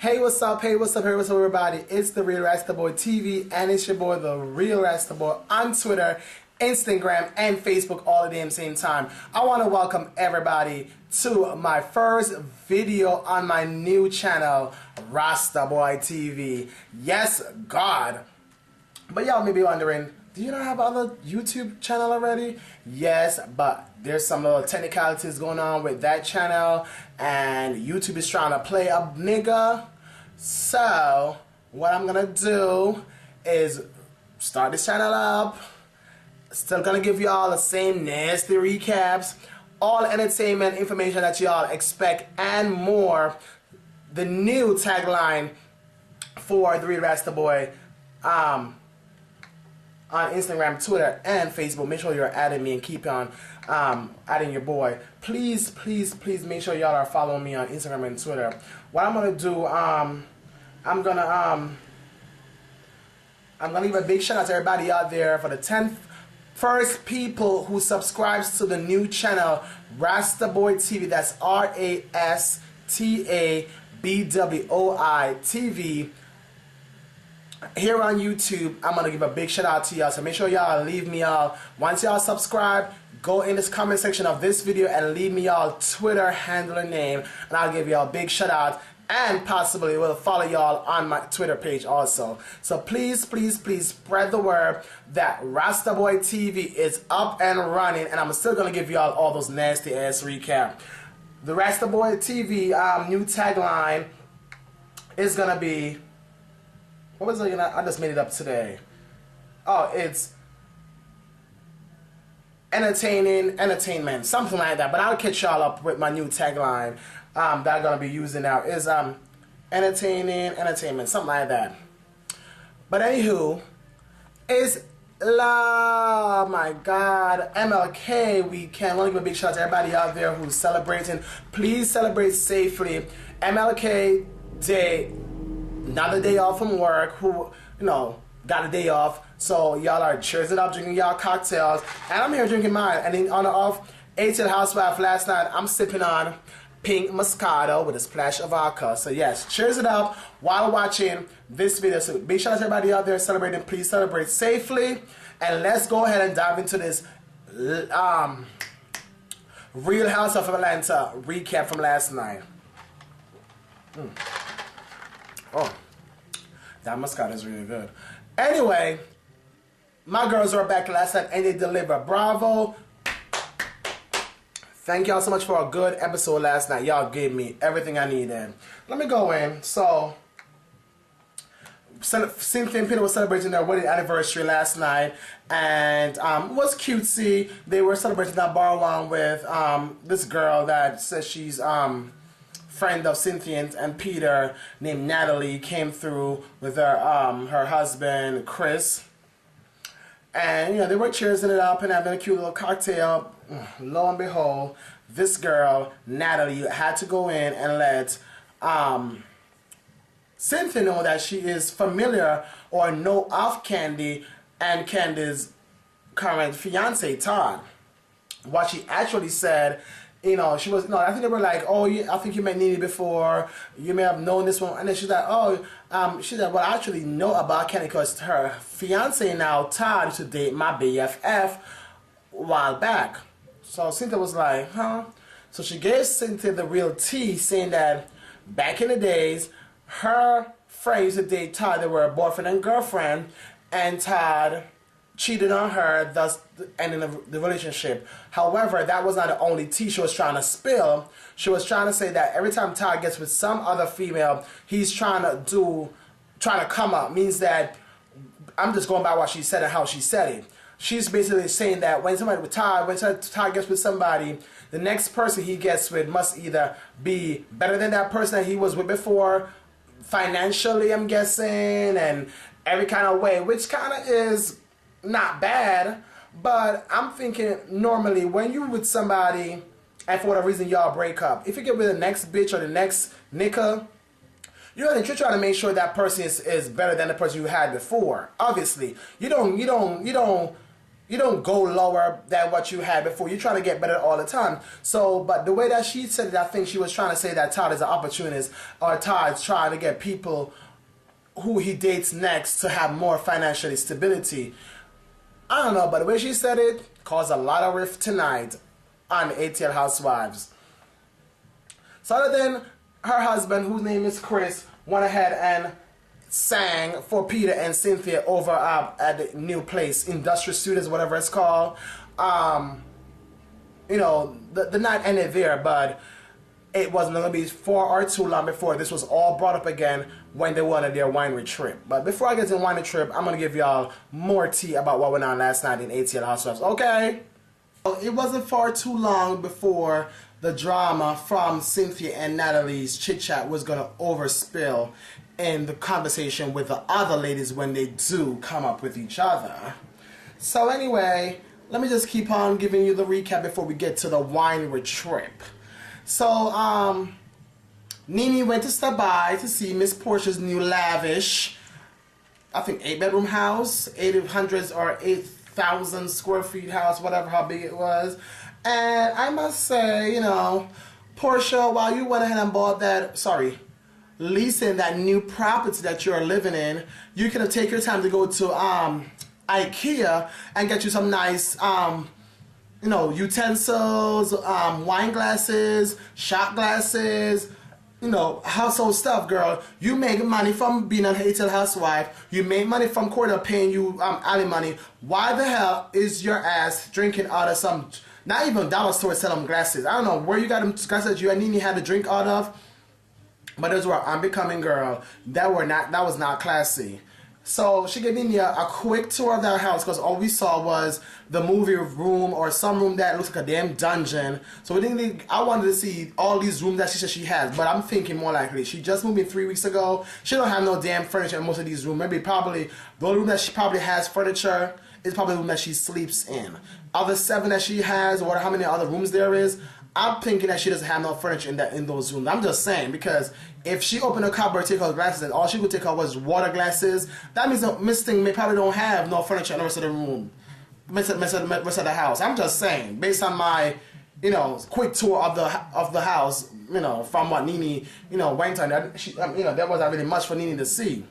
Hey, what's up? Hey, what's up? Hey, what's up, everybody? It's the Real Rasta Boy TV, and it's your boy, the Real Rasta Boy, on Twitter, Instagram, and Facebook all at the same time. I want to welcome everybody to my first video on my new channel, Rasta Boy TV. Yes, God. But y'all may be wondering, do you not have another YouTube channel already? Yes, but there's some little technicalities going on with that channel, and YouTube is trying to play a nigga. So what I'm gonna do is start this channel up. Still gonna give y'all the same nasty recaps, all entertainment information that y'all expect, and more. The new tagline for the Real Rasta Boy on Instagram, Twitter, and Facebook. Make sure you're adding me and keep on adding your boy. Please, please, please make sure y'all are following me on Instagram and Twitter. What I'm gonna do, I'm gonna give a big shout out to everybody out there for the 10 first people who subscribes to the new channel, Rasta Boy TV. That's RASTABWOI TV. Here on YouTube. I'm gonna give a big shout out to y'all, so make sure y'all leave me y'all, once y'all subscribe, go in this comment section of this video and leave me y'all Twitter handle and name, and I'll give y'all a big shout out, and possibly will follow y'all on my Twitter page also. So please, please, please spread the word that Rasta Boy TV is up and running, and I'm still gonna give y'all all those nasty ass recap. The Rasta Boy TV new tagline is gonna be, what was it? I just made it up today. Oh, it's entertainment, something like that. But I'll catch y'all up with my new tagline that I'm gonna be using now. Is entertainment, something like that. But anywho, it's my God, MLK weekend. I want to give a big shout out to everybody out there who's celebrating. Please celebrate safely. MLK Day. Another day off from work, who, you know, got a day off, so y'all are cheersing up, drinking y'all cocktails, and I'm here drinking mine. And in honor of Housewives last night, I'm sipping on pink Moscato with a splash of vodka. So yes, cheers it up while watching this video. So big shout out to everybody out there celebrating. Please celebrate safely, and let's go ahead and dive into this Real House of Atlanta recap from last night. Oh, that Moscato is really good. Anyway, my girls were back last night and they delivered. Bravo. Thank y'all so much for a good episode last night. Y'all gave me everything I needed. Let me go in. So, Cynthia and Peter were celebrating their wedding anniversary last night, and it was cutesy. They were celebrating that bar one with this girl that says she's friend of Cynthia and Peter named Natalie, came through with her her husband Chris, and you know they were cheersing it up and having a cute little cocktail. Lo and behold, this girl Natalie had to go in and let Cynthia know that she is familiar or know of Candy and Candy's current fiance Todd. What she actually said, you know, she was, no, I think they were like, oh, I think you met Nene before, you may have known this one, and then she's like, oh, she said, well, I actually know about Kenny because her fiance now, Todd, used to date my BFF a while back. So Cynthia was like, huh? So she gave Cynthia the real tea, saying that back in the days, her friend used to date Todd, they were a boyfriend and girlfriend, and Todd cheated on her, thus ending the relationship. However, that was not the only tea she was trying to spill. She was trying to say that every time Todd gets with some other female, he's trying to come up. Means that, I'm just going by what she said and how she said it. She's basically saying that when Todd gets with somebody, the next person he gets with must either be better than that person that he was with before, financially, I'm guessing, and every kind of way, which kind of is not bad, but I'm thinking normally when you're with somebody and for whatever reason y'all break up, if you get with the next bitch or the next nigga, you're trying to make sure that person is better than the person you had before. Obviously, you don't you don't go lower than what you had before. You're trying to get better all the time. So, but the way that she said it, I think she was trying to say that Todd is an opportunist, or Todd's trying to get people who he dates next to have more financial stability. I don't know, but the way she said it caused a lot of rift tonight on ATL Housewives. So other than her husband, whose name is Chris, went ahead and sang for Peter and Cynthia over at the new place, Industrial Studios, whatever it's called. You know, the night ended there, but it wasn't going to be far or too long before this was all brought up again when they wanted their winery trip. But before I get to the winery trip, I'm going to give y'all more tea about what went on last night in ATL Housewives. Okay? Well, it wasn't far too long before the drama from Cynthia and Natalie's chit-chat was going to overspill in the conversation with the other ladies when they do come up with each other. So anyway, let me just keep on giving you the recap before we get to the winery trip. So, Nene went to stop by to see Miss Portia's new lavish, I think 8-bedroom house, 800 or 8,000 square feet house, whatever how big it was. And I must say, you know, Portia, while you went ahead and bought that, leasing that new property that you're living in, you could have taken your time to go to IKEA and get you some nice you know, utensils, wine glasses, shot glasses, you know, household stuff, girl. You make money from being an ATL housewife. You make money from Corda paying you alimony. Why the hell is your ass drinking out of some, not even dollar store selling glasses? I don't know where you got them glasses that you and Nene had to drink out of. But those were unbecoming, girl. That was not classy. So she gave me a quick tour of that house because all we saw was the movie room or some room that looks like a damn dungeon. So I wanted to see all these rooms that she said she has. But I'm thinking more likely she just moved in 3 weeks ago. She don't have no damn furniture in most of these rooms. Maybe probably the only room that she probably has furniture is probably the room that she sleeps in. Other 7 that she has, or how many other rooms there is, I'm thinking that she doesn't have no furniture in those rooms. I'm just saying, because if she opened a cupboard, take out glasses, and all she could take out was water glasses, that means Miss Thing may probably don't have no furniture in the rest of the room, rest of the house. I'm just saying, based on my, you know, quick tour of the house, you know, from what Nene, you know, went on, you know, there wasn't really much for Nene to see.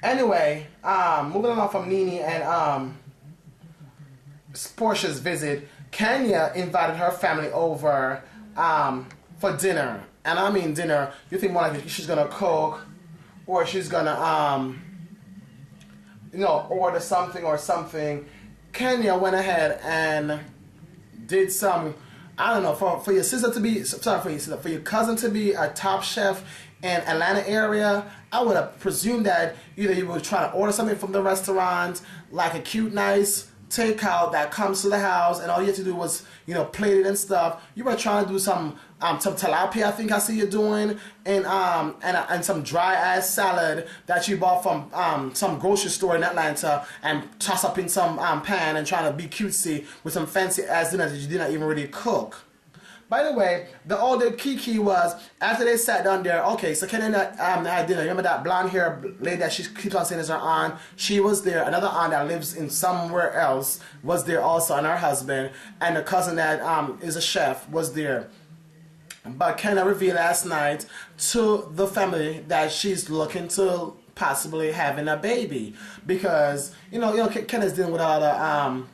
Anyway, moving on from Nene and Portia's visit, Kenya invited her family over for dinner. And I mean dinner, you think more like she's going to cook or she's going to, you know, order something or something. Kenya went ahead and did some, I don't know, for your sister to be, for your cousin to be a top chef in Atlanta area. I would have presumed that either you were trying to order something from the restaurant, like a cute, nice takeout that comes to the house, and all you had to do was, you know, plate it and stuff. You were trying to do some tilapia, I think I see you doing, and some dry ass salad that you bought from some grocery store in Atlanta, and toss up in some pan and trying to be cutesy with some fancy ass dinner that you did not even really cook. By the way, the older key was, after they sat down there, okay, so Kenya had dinner. Remember that blonde hair lady that she keeps on saying is her aunt? She was there. Another aunt that lives in somewhere else was there also, and her husband. And the cousin that is a chef was there. But Kenya revealed last night to the family that she's looking to possibly having a baby. Because, you know, Kenya's dealing with all the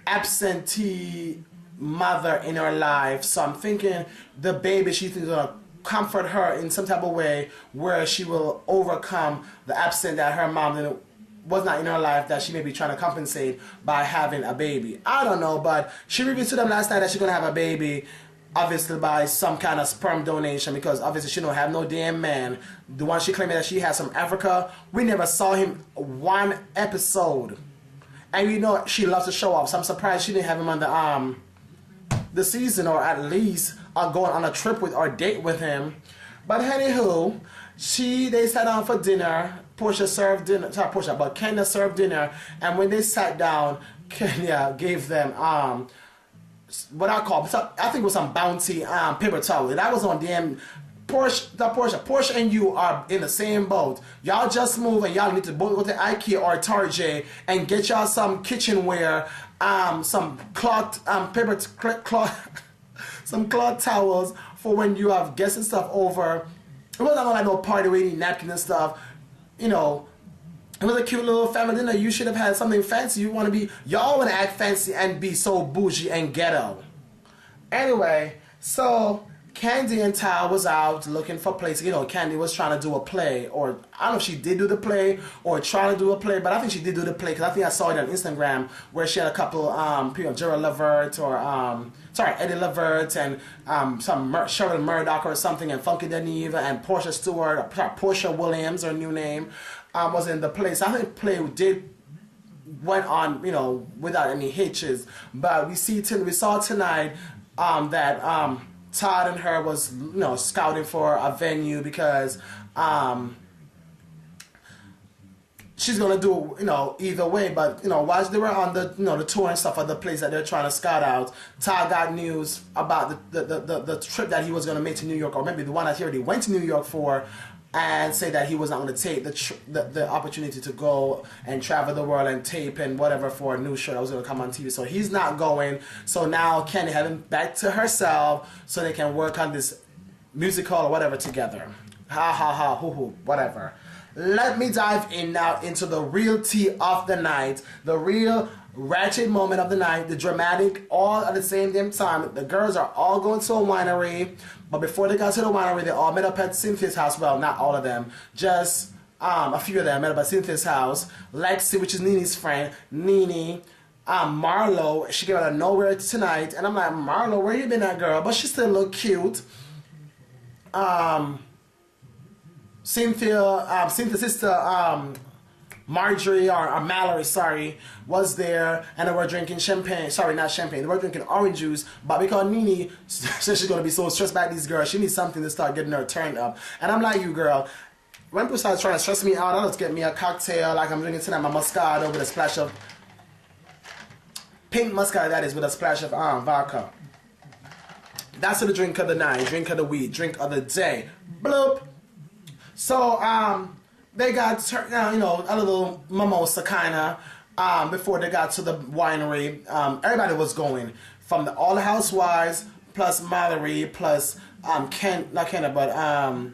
absentee mother in her life, so I'm thinking the baby she thinks is gonna comfort her in some type of way where she will overcome the absence that her mom was not in her life, that she may be trying to compensate by having a baby. I don't know, but she revealed to them last night that she's gonna have a baby, obviously by some kind of sperm donation, because obviously she don't have no damn man. The one she claimed that she has from Africa, we never saw him one episode, and you know she loves to show off. So I'm surprised she didn't have him on the season, or at least going on a trip with or date with him. But anywho, they sat down for dinner. Kenya served dinner, and when they sat down, Kenya gave them what I think it was some bounty paper towel. That was on damn Portia and you are in the same boat. Y'all just move and y'all need to both go to IKEA or Target and get y'all some kitchenware, some cloth, some cloth towels for when you have guests and stuff over. It wasn't like no party where you need napkins and stuff. You know, it was a cute little family dinner. You should have had something fancy. Y'all want to act fancy and be so bougie and ghetto. Anyway, so Candy and Ty was out looking for places. You know, Candy was trying to do a play, or I don't know if she did do the play or trying to do a play, but I think she did do the play because I think I saw it on Instagram where she had a couple people, Gerald Levert or Eddie Levert and some Cheryl Murdoch or something, and Funky Deneva and Portia Stewart, Portia Williams, her new name, was in the play. So I think the play went on, you know, without any hitches. But we saw tonight that Todd and her was, you know, scouting for a venue because she's gonna do, you know, either way. But you know, while they were on the, you know, the tour and stuff of the place that they're trying to scout out, Todd got news about the trip that he was gonna make to New York, or maybe the one that he already went to New York for, and say that he was not going to take the opportunity to go and travel the world and tape and whatever for a new show that was going to come on TV. So he's not going. So now Candy having back to herself so they can work on this musical or whatever together. Ha ha ha, hoo hoo, whatever. Let me dive in now into the real tea of the night, the real ratchet moment of the night, the dramatic, all at the same damn time. The girls are all going to a winery, but before they got to the winery, they all met up at Cynthia's house. Well, not all of them, just a few of them met up at Cynthia's house. Lexi, which is Nene's friend, Nene, Marlo, she came out of nowhere tonight, and I'm like, Marlo, where you been at, girl? But she still look cute. Cynthia's sister, Marjorie or Mallory, sorry, was there, and they were drinking champagne. Sorry, not champagne. They were drinking orange juice. But because Nene says she's gonna be so stressed by these girls, she needs something to start getting her turned up. And I'm like, you girl, when people start trying to stress me out, I'll just get me a cocktail like I'm drinking tonight, my Moscato with a splash of pink Moscato, that is, with a splash of vodka. That's the drink of the night, drink of the week, drink of the day. Bloop. So they got, you know, a little mimosa kind of before they got to the winery. Everybody was going from all the housewives plus Mallory plus Marlo,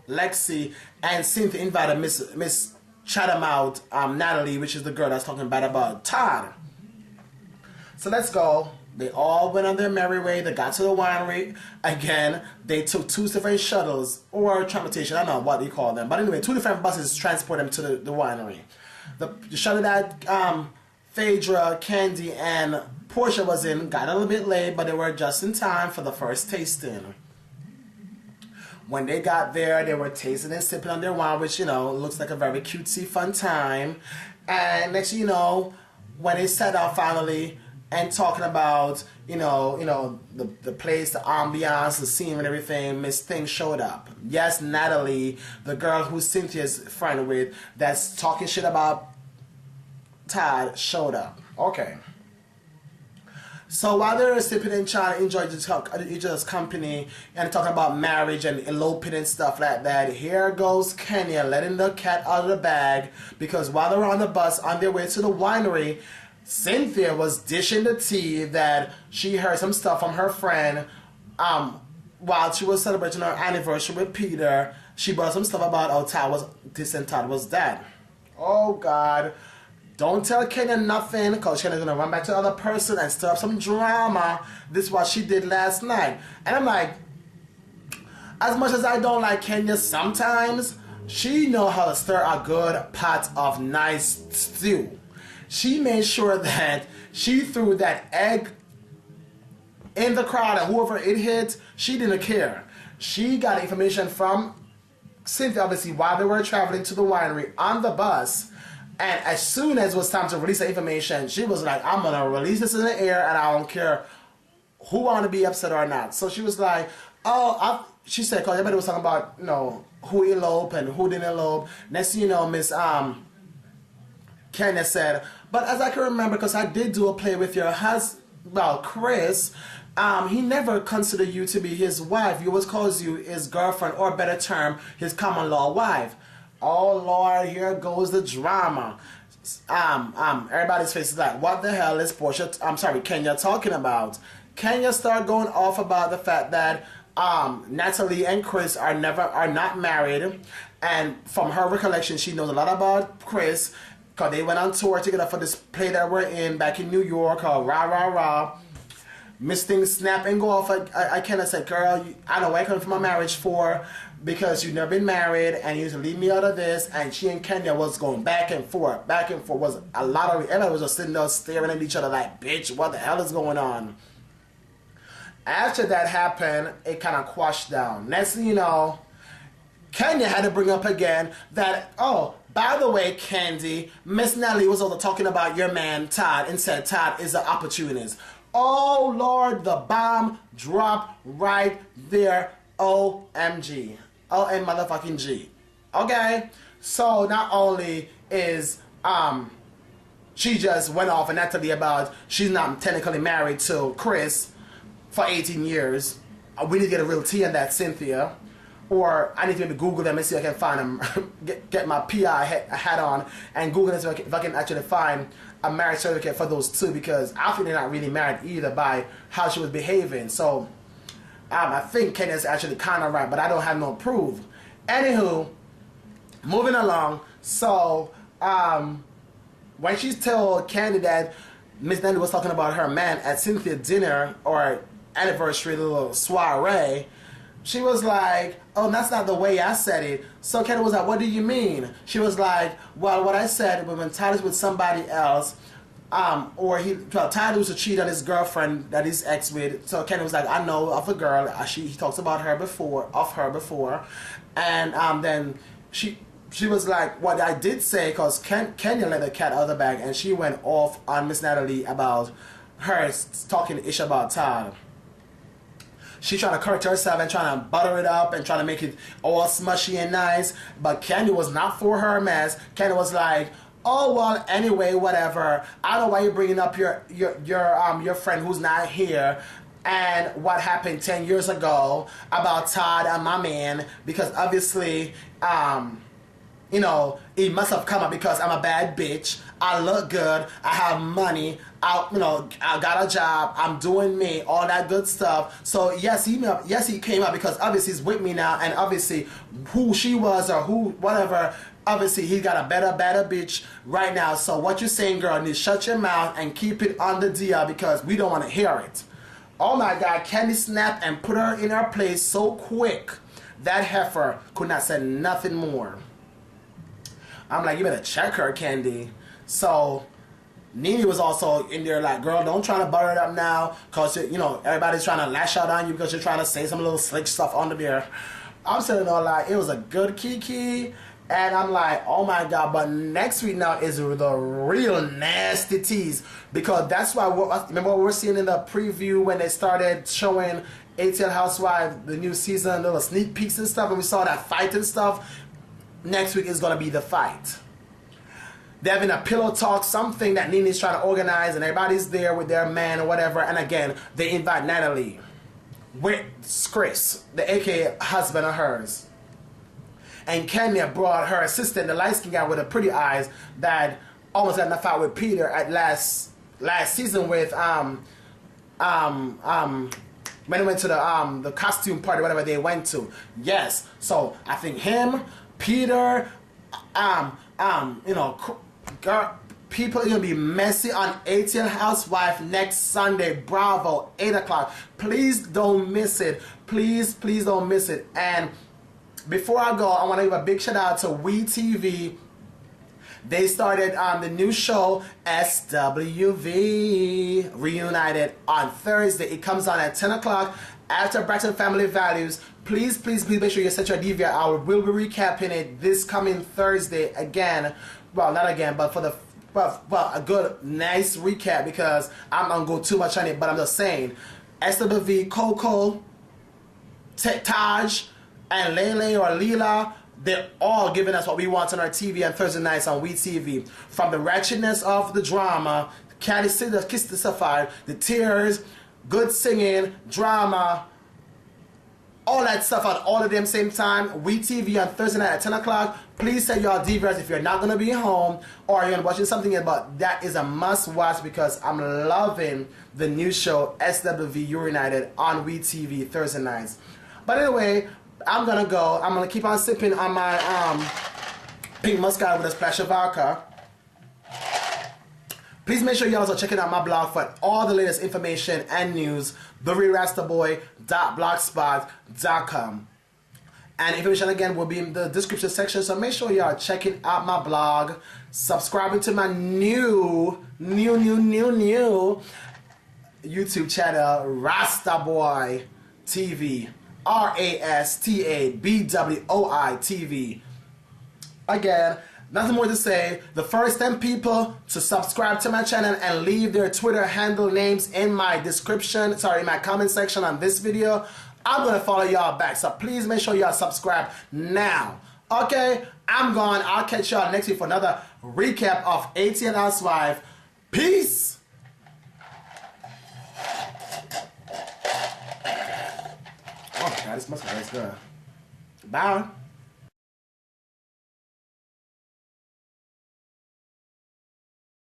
Lexi, and Cynthia invited Miss Chattermouth, Natalie, which is the girl that's talking bad about Todd. So let's go. They all went on their merry way. They got to the winery. Again, they took two different shuttles or transportation. I don't know what you call them. But anyway, two different buses transport them to the winery. The shuttle that Phaedra, Candy, and Portia was in got a little bit late, but they were just in time for the first tasting. When they got there, they were tasting and sipping on their wine, which, you know, looks like a very cutesy, fun time. And next thing you know, when they sat down finally, and talking about, you know, the place, the ambiance, the scene and everything, Miss Thing showed up. Yes, Natalie, the girl who Cynthia's friend with, that's talking shit about Todd, showed up. Okay. So while they're sipping and trying to enjoy each other's company and talking about marriage and eloping and stuff like that, here goes Kenya letting the cat out of the bag, because while they were on the bus on their way to the winery, Cynthia was dishing the tea that she heard some stuff from her friend while she was celebrating her anniversary with Peter. She brought some stuff about how Todd was this and Todd was that. Oh God. Don't tell Kenya nothing, because Kenya's going to run back to the other person and stir up some drama. This is what she did last night. And I'm like, as much as I don't like Kenya sometimes, she know how to stir a good pot of nice stew. She made sure that she threw that egg in the crowd, and whoever it hit, she didn't care. She got information from Cynthia, obviously, while they were traveling to the winery on the bus. And as soon as it was time to release the information, she was like, I'm going to release this in the air, and I don't care who want to be upset or not. So she was like, she said, because everybody was talking about, you know, who eloped and who didn't elope. Next thing you know, Miss Kenya said, but as I can remember, because I did do a play with your well, Chris, he never considered you to be his wife. He always calls you his girlfriend, or better term, his common law wife. Oh Lord, here goes the drama. Everybody's face is like, what the hell is Kenya talking about? Kenya started going off about the fact that Natalie and Chris are not married, and from her recollection, she knows a lot about Chris because they went on tour together for this play that we're in back in New York called RHOA. Miss Things snap and go off. I kind of said, girl, I know why I come from my marriage for, because you've never been married and you used to leave me out of this. And she and Kenya was going back and forth. Back and forth was a lot of, everybody was just sitting there staring at each other like, bitch, what the hell is going on? After that happened, it kind of quashed down. Next thing you know, Kenya had to bring up again that, oh, by the way, Candy, Miss Natalie was also talking about your man, Todd, and said Todd is an opportunist. Oh, Lord, the bomb dropped right there. OMG. O-M motherfucking G. Okay? So, not only is, she just went off and Natalie about she's not technically married to Chris for 18 years. We need to get a real tea on that, Cynthia. Or I need to maybe Google them and see if I can find them. get my PI hat on and Google them if I can actually find a marriage certificate for those two, because I think they're not really married either by how she was behaving. So I think Kenya's actually kind of right, but I don't have no proof. Anywho, moving along. So when she told Candy that Miss Nandy was talking about her man at Cynthia dinner or anniversary little soiree, she was like, oh, that's not the way I said it. So Candy was like, what do you mean? She was like, well, what I said was when Todd is with somebody else, Todd used to cheat on his girlfriend that he's ex with. So Candy was like, I know of a girl. He talks about her before, and then she was like, what I did say, because Kenya let the cat out of the bag, and she went off on Miss Natalie about her talking ish about Todd. She's trying to correct herself and trying to butter it up and trying to make it all smushy and nice. But Candy was not for her mess. Candy was like, oh, well, anyway, whatever. I don't know why you're bringing up your friend who's not here and what happened 10 years ago about Todd and my man. Because obviously, you know, it must have come up because I'm a bad bitch. I look good. I have money. I got a job. I'm doing me. All that good stuff. So yes, he came up because obviously he's with me now, and obviously who she was or who whatever. Obviously he got a better bitch right now. So what you're saying, girl, need to shut your mouth and keep it on the DL because we don't want to hear it. Oh my God, Candy snapped and put her in her place so quick that heifer could not say nothing more. I'm like, you better check her, Candy. So Nene was also in there like, girl, don't try to butter it up now because, you know, everybody's trying to lash out on you because you're trying to say some little slick stuff under there. I'm sitting there like, it was a good kiki. And I'm like, oh my God. But next week now is the real nasty tease. Because that's why, remember what we were seeing in the preview when they started showing ATL Housewives, the new season, little sneak peeks and stuff, and we saw that fight and stuff. Next week is going to be the fight. They're having a pillow talk, something that Nene's trying to organize, and everybody's there with their man or whatever. And again, they invite Natalie with Chris, the AKA husband of hers. And Kenya brought her assistant, the light-skinned guy with the pretty eyes, that almost got in a fight with Peter at last season with when they went to the costume party, whatever they went to. Yes, so I think him, Peter, you know, girl, people are gonna be messy on ATL Housewife next Sunday. Bravo, 8 o'clock. Please don't miss it. Please don't miss it. And before I go, I want to give a big shout out to WeTV. They started the new show SWV Reunited on Thursday. It comes on at 10 o'clock after Brighton Family Values. Please make sure you set your DVR. I will be recapping it this coming Thursday again. Well, not again, but for a good, nice recap because I'm not going to go too much on it, but I'm just saying. SWV, Coco, Taj, and Lele or Leela, they're all giving us what we want on our TV on Thursday nights on WeTV. From the ratchetness of the drama, Candy City, Kiss the Sapphire, the tears, good singing, drama, all that stuff at all of them same time. WeTV on Thursday night at 10 o'clock. Please set your DVRs if you're not going to be home or you're watching something, but that is a must watch because I'm loving the new show SWV United on WeTV Thursday nights. But anyway, I'm going to go. I'm going to keep on sipping on my pink muscat with a splash of vodka. Please make sure you also checking out my blog for all the latest information and news, TheRealRastaboy.blogspot.com. And information again will be in the description section, so make sure you are checking out my blog, subscribing to my new YouTube channel, Rastaboy TV, RASTABWOI TV. Again, nothing more to say. The first 10 people to subscribe to my channel and leave their Twitter handle names in my description, in my comment section on this video, I'm going to follow y'all back. So please make sure y'all subscribe now. Okay, I'm gone. I'll catch y'all next week for another recap of ATL Housewives. Peace. Oh, God, this must be nice good. Bye.